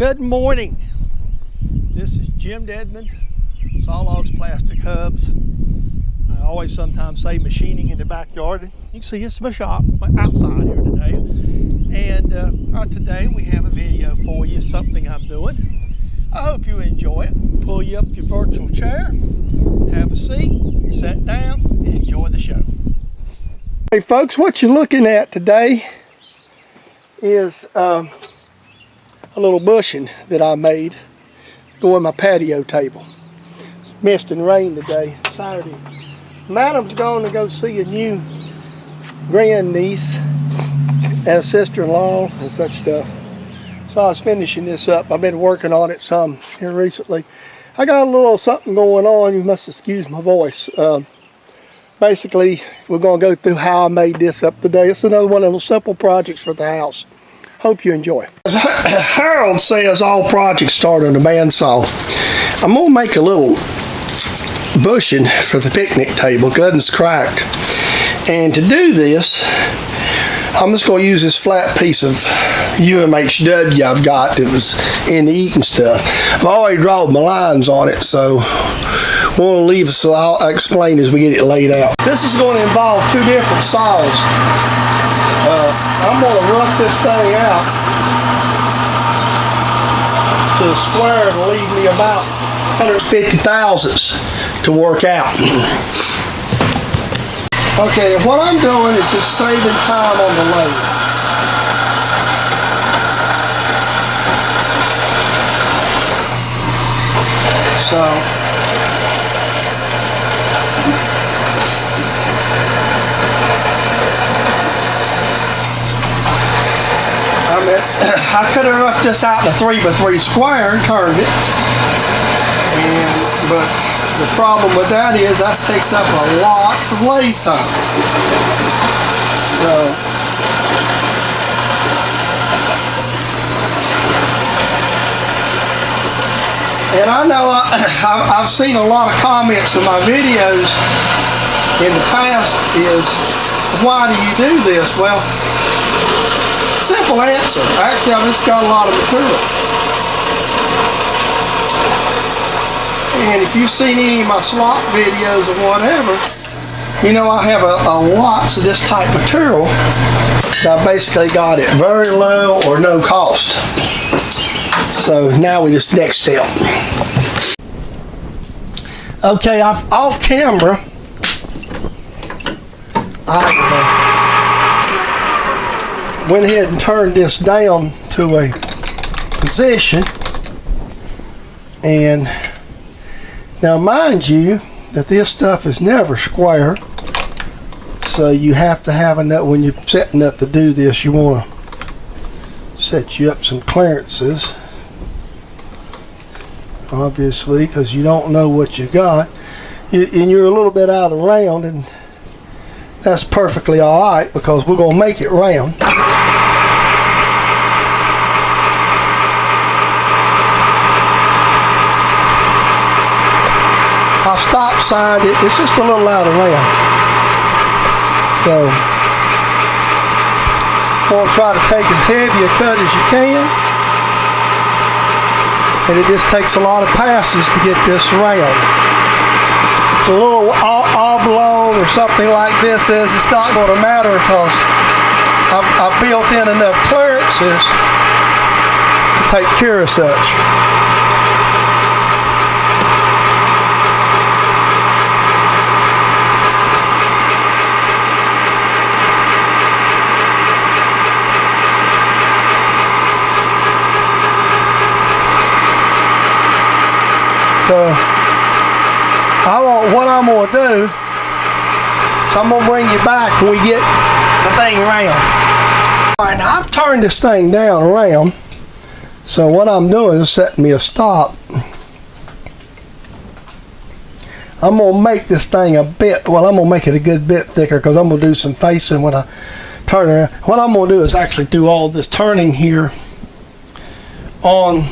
Good morning. This is Jim Dedman, Saw Logs Plastic Hubs. I always sometimes say machining in the backyard. You can see it's my shop outside here today. And today we have a video for you, something I'm doing. I hope you enjoy it. Pull you up your virtual chair, have a seat, sit down, and enjoy the show. Hey folks, what you're looking at today is a little bushing that I made going my patio table. It's mist and rain today, Saturday. Madam's going to go see a new grandniece and sister-in-law and such stuff. So I was finishing this up. I've been working on it some here recently. I got a little something going on. You must excuse my voice. Basically, we're going to go through how I made this up today. It's another one of those simple projects for the house. Hope you enjoy. As Harold says, all projects start on the bandsaw. I'm going to make a little bushing for the picnic table. Gutting's cracked. And to do this, I'm just going to use this flat piece of UMHW I've got that was in the eating stuff. I've already drawn my lines on it, so we'll leave it, so I'll explain as we get it laid out. This is going to involve two different saws. I'm going to rough this thing out to the square and leave me about 150 thousandths to work out. Okay, what I'm doing is just saving time on the lathe. So I could have roughed this out in a 3x3 square and turned it, but the problem with that is that takes up lots of lathe time. So and I know I've seen a lot of comments in my videos in the past is, why do you do this? Well, simple answer. Actually, I've just got a lot of material. And if you've seen any of my slot videos or whatever, you know I have a lots of this type of material that I basically got at very low or no cost. So now we just next step. Okay, off camera, I went ahead and turned this down to a position, and now mind you that this stuff is never square, so you have to have enough. When you're setting up to do this, you want to set you up some clearances, obviously, because you don't know what you got, and you're a little bit out of round, and that's perfectly alright because we're going to make it round. I stop signed it. It's just a little out of round. So I'm going to try to take as heavy a cut as you can. And it just takes a lot of passes to get this round. It's a little oblong or something like this is, it's not going to matter because I've built in enough clearances to take care of such. So what I'm going to do is I'm going to bring you back when we get the thing round. Alright, now I've turned this thing down around, so what I'm doing is setting me a stop. I'm going to make this thing I'm going to make it a good bit thicker because I'm going to do some facing when I turn around. What I'm going to do is actually do all this turning here on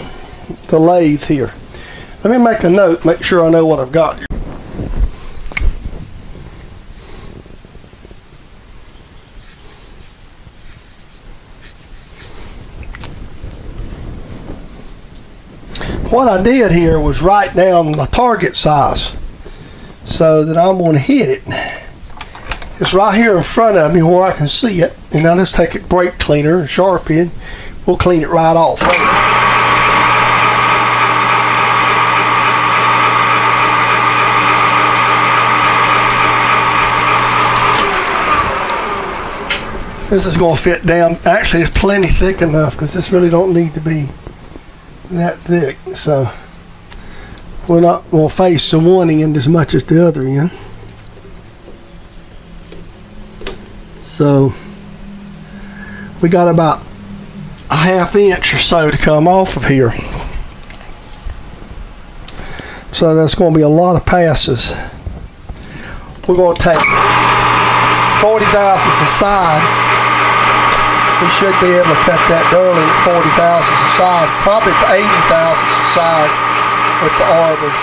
the lathe here. Let me make a note, make sure I know what I've got here. what I did here was write down my target size so that I'm going to hit it. It's right here in front of me where I can see it, and I'll just take a brake cleaner and Sharpie, we'll clean it right off. This is going to fit down. Actually, it's plenty thick enough because this really don't need to be that thick. So we're not going to face the one end as much as the other end. So we got about a ½ inch or so to come off of here. So that's going to be a lot of passes. We're going to take 40 thousandths aside. We should be able to cut that early at 40 thousandths aside, probably 80 thousandths aside with the arbors.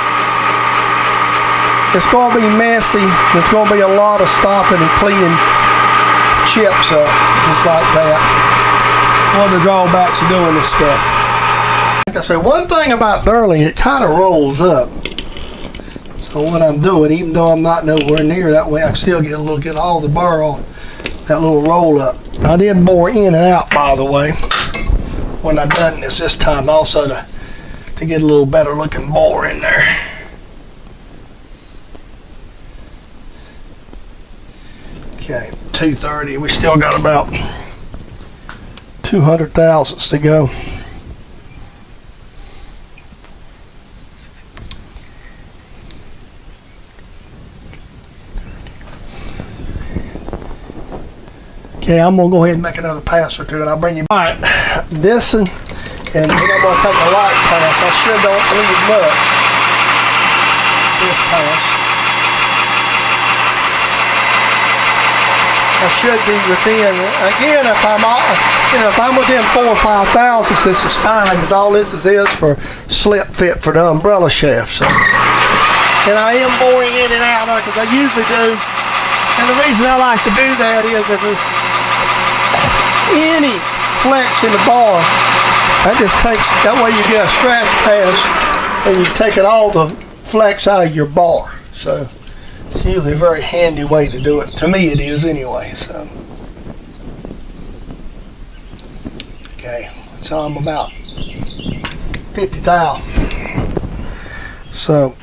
It's going to be messy. There's going to be a lot of stopping and cleaning chips up, just like that. One of the drawbacks of doing this stuff. Like I said, one thing about Durling, it kind of rolls up. So what I'm doing, even though I'm not nowhere near that way, I still get all the burr on that little roll up. I did bore in and out, by the way, when I done this time also to get a little better looking bore in there. Okay, 230. We still got about 200 thousandths to go. Okay, I'm going to go ahead and make another pass or two, and I'll bring you back. This and then I'm going to take a light pass. I sure don't leave much. This pass. I should be within, again, if I'm within 4 or 5 thousandths, this is fine, because all this is for slip fit for the umbrella shaft. So. And I am boring in and out, because I usually do. And the reason I like to do that is if there's any flex in the bar, that way you get a scratch pass and you've taken all the flex out of your bar. So it's usually a very handy way to do it. To me it is anyway. So okay, so I'm about 50 thou. So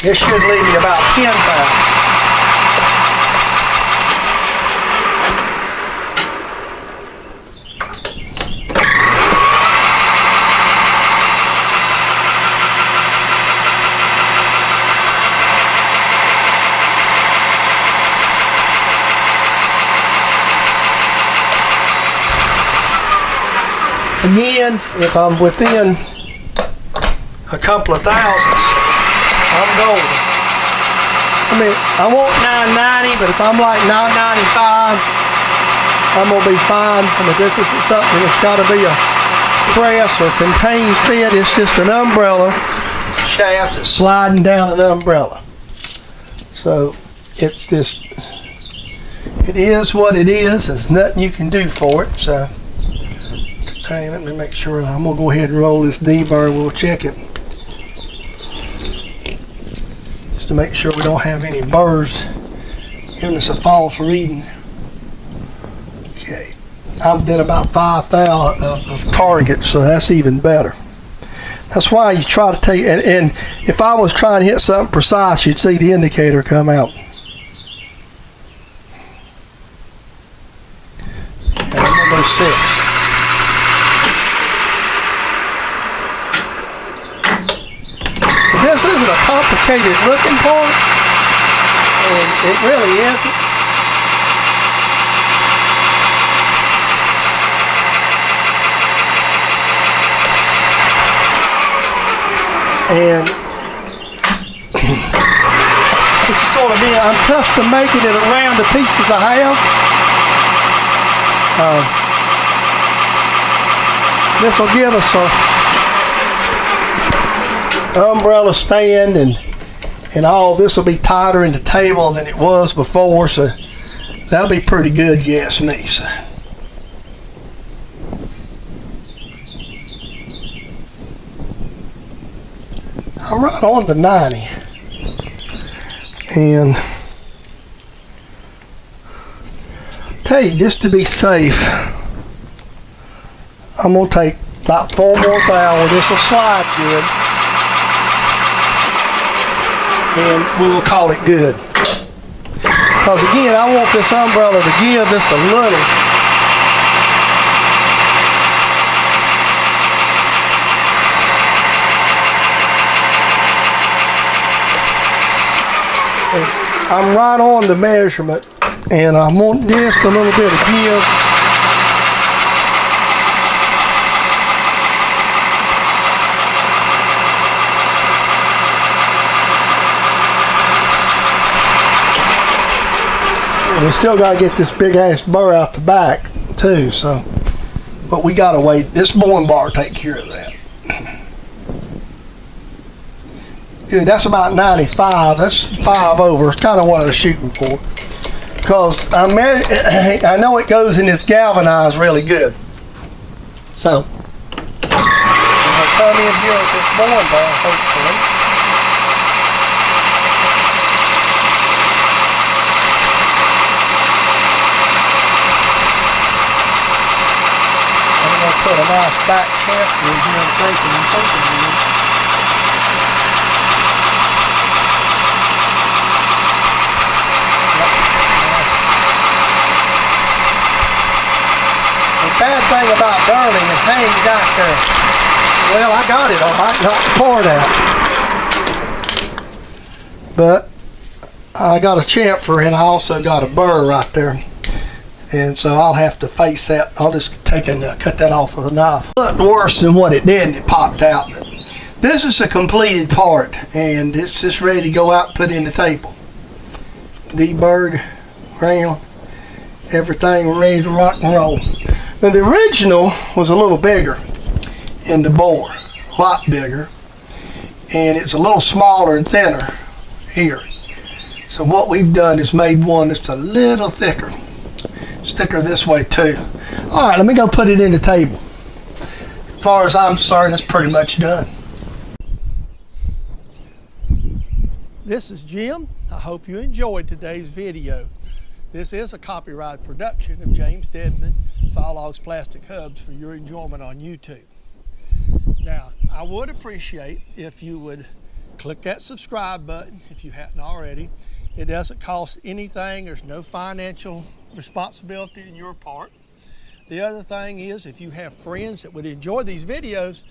this should leave me about 10 pounds. Again, if I'm within a couple of thousandths, I'm golden. I mean, I want 990, but if I'm like 995, I'm gonna be fine. I mean, this isn't something that's got to be a press or contained fit. It's just an umbrella shaft that's sliding down an umbrella. So it's just, it is what it is. There's nothing you can do for it. So okay, let me make sure. I'm gonna go ahead and roll this D-bar and we'll check it. To make sure we don't have any burrs giving us a false reading. Okay, I've done about 5,000 of targets, so that's even better. That's why you try to take, and if I was trying to hit something precise, you'd see the indicator come out. Okay, I'm gonna go 6. This isn't a complicated looking part, and it really isn't. And this is sort of me. I'm custom making it around the pieces I have. This will give us a umbrella stand, and all this will be tighter in the table than it was before, so That'll be pretty good, you ask me. So. I'm right on the 90. And tell you, just to be safe, I'm gonna take about 4 more thou. This will slide good, and we'll call it good. Because again, I want this umbrella to give just a little. I'm right on the measurement, and I want just a little bit of give. And we still got to get this big ass burr out the back too, so, but we got to wait. This mooring bar take care of that. Good, that's about 95. That's 5 over. It's kind of what I was shooting for. Because I know it goes in this galvanized really good. So, I'm going to come in here with this mooring bar, hopefully. I'm going to put a nice back chamfer in here and breaking and poking in. Bad thing about burning, it hangs out there. Well, I got it all right, not the part out. But I got a chamfer and I also got a burr right there. And so I'll have to face that. I'll just take and cut that off with a knife. It looked worse than what it did and it popped out. But this is a completed part and it's just ready to go out and put in the table. Deburred, ground, everything ready to rock and roll. Now the original was a little bigger in the bore, a lot bigger, and it's a little smaller and thinner here. So what we've done is made one that's a little thicker. It's thicker this way too. All right, let me go put it in the table. As far as I'm concerned, it's pretty much done. This is Jim. I hope you enjoyed today's video. This is a copyright production of James Dedman, Sawlogs Plastic Hubs, for your enjoyment on YouTube. Now, I would appreciate if you would click that subscribe button if you hadn't already. It doesn't cost anything. There's no financial responsibility on your part. The other thing is, if you have friends that would enjoy these videos,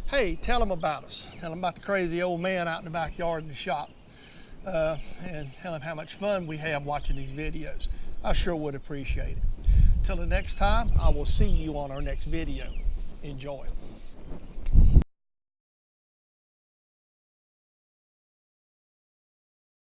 hey, tell them about us. Tell them about the crazy old man out in the backyard in the shop. And tell them how much fun we have watching these videos. I sure would appreciate it. Till the next time, I will see you on our next video. Enjoy.